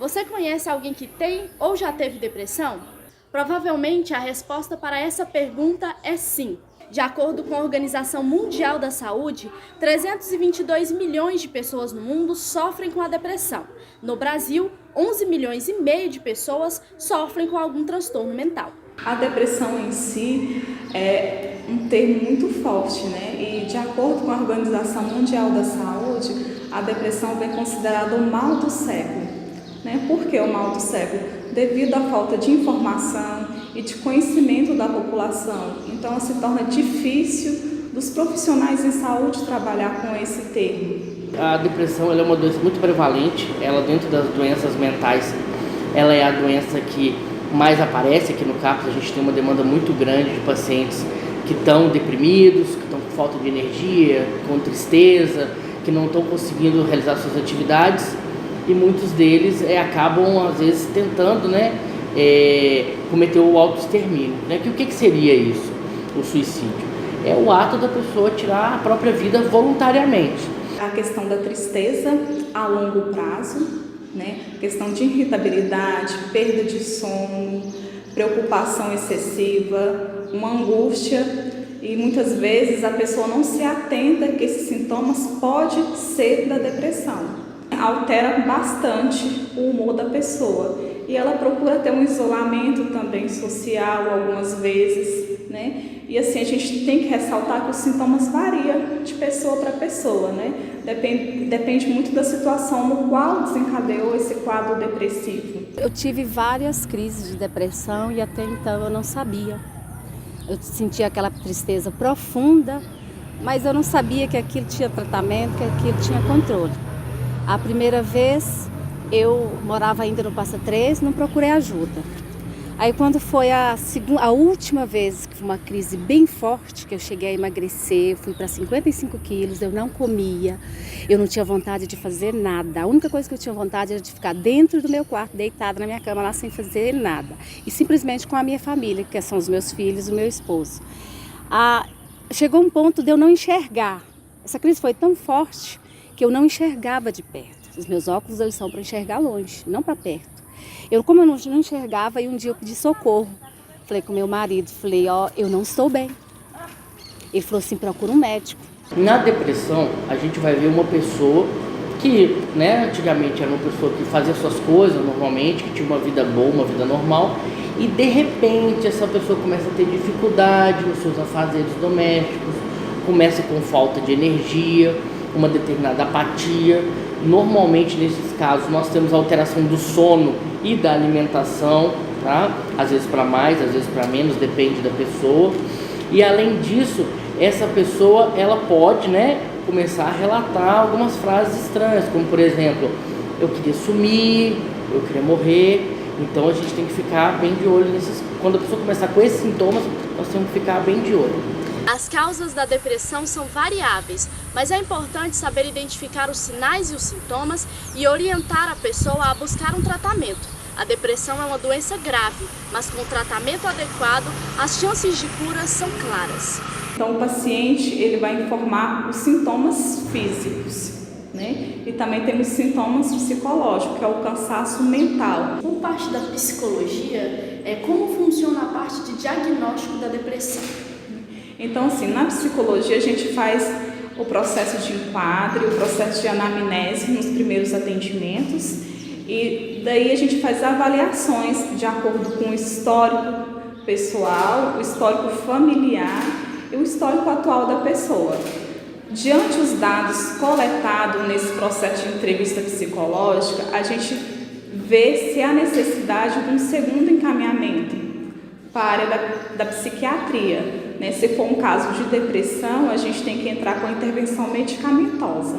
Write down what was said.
Você conhece alguém que tem ou já teve depressão? Provavelmente a resposta para essa pergunta é sim. De acordo com a Organização Mundial da Saúde, 322 milhões de pessoas no mundo sofrem com a depressão. No Brasil, 11 milhões e meio de pessoas sofrem com algum transtorno mental. A depressão em si é um termo muito forte, né? E de acordo com a Organização Mundial da Saúde, a depressão é considerada o mal do século. Né? Por que o mal do século? Devido à falta de informação e de conhecimento da população. Então, se torna difícil dos profissionais em saúde trabalhar com esse termo. A depressão ela é uma doença muito prevalente. Ela, dentro das doenças mentais, ela é a doença que mais aparece aqui no CAPS. A gente tem uma demanda muito grande de pacientes que estão deprimidos, que estão com falta de energia, com tristeza, que não estão conseguindo realizar suas atividades. E muitos deles acabam, às vezes, tentando cometer o autoextermínio. Né? O que seria isso, o suicídio? É o ato da pessoa tirar a própria vida voluntariamente. A questão da tristeza a longo prazo, né? Questão de irritabilidade, perda de sono, preocupação excessiva, uma angústia, e muitas vezes a pessoa não se atenta que esses sintomas podem ser da depressão. Altera bastante o humor da pessoa e ela procura ter um isolamento também social algumas vezes, né? E assim a gente tem que ressaltar que os sintomas variam de pessoa para pessoa, né? Depende muito da situação no qual desencadeou esse quadro depressivo. Eu tive várias crises de depressão e até então eu não sabia. Eu sentia aquela tristeza profunda, mas eu não sabia que aquilo tinha tratamento, que aquilo tinha controle. A primeira vez eu morava ainda no Passa Três, não procurei ajuda. Aí quando foi a última vez, que foi uma crise bem forte, que eu cheguei a emagrecer, fui para 55 quilos, eu não comia, eu não tinha vontade de fazer nada. A única coisa que eu tinha vontade era de ficar dentro do meu quarto, deitada na minha cama lá sem fazer nada. E simplesmente com a minha família, que são os meus filhos, o meu esposo. Chegou um ponto de eu não enxergar. Essa crise foi tão forte que eu não enxergava de perto. Os meus óculos eles são para enxergar longe, não para perto. Como eu não enxergava, e um dia eu pedi socorro. Falei com meu marido, eu não estou bem. Ele falou assim, procura um médico. Na depressão, a gente vai ver uma pessoa que, antigamente era uma pessoa que fazia suas coisas normalmente, que tinha uma vida boa, uma vida normal, e de repente essa pessoa começa a ter dificuldade nos seus afazeres domésticos, começa com falta de energia, uma determinada apatia. Normalmente nesses casos nós temos alteração do sono e da alimentação, tá? Às vezes para mais, às vezes para menos, depende da pessoa. E além disso, essa pessoa ela pode, começar a relatar algumas frases estranhas, como por exemplo, eu queria sumir, eu queria morrer. Então a gente tem que ficar bem de olho nesses. Quando a pessoa começar com esses sintomas, nós temos que ficar bem de olho. As causas da depressão são variáveis, mas é importante saber identificar os sinais e os sintomas e orientar a pessoa a buscar um tratamento. A depressão é uma doença grave, mas com o tratamento adequado, as chances de cura são claras. Então o paciente ele vai informar os sintomas físicos, né? E também temos sintomas psicológicos, que é o cansaço mental. Por parte da psicologia, como funciona a parte de diagnóstico da depressão? Então, assim, na psicologia a gente faz o processo de enquadre, o processo de anamnese nos primeiros atendimentos e daí a gente faz avaliações de acordo com o histórico pessoal, o histórico familiar e o histórico atual da pessoa. Diante dos dados coletados nesse processo de entrevista psicológica, a gente vê se há necessidade de um segundo encaminhamento para a área da psiquiatria. Se for um caso de depressão, a gente tem que entrar com a intervenção medicamentosa.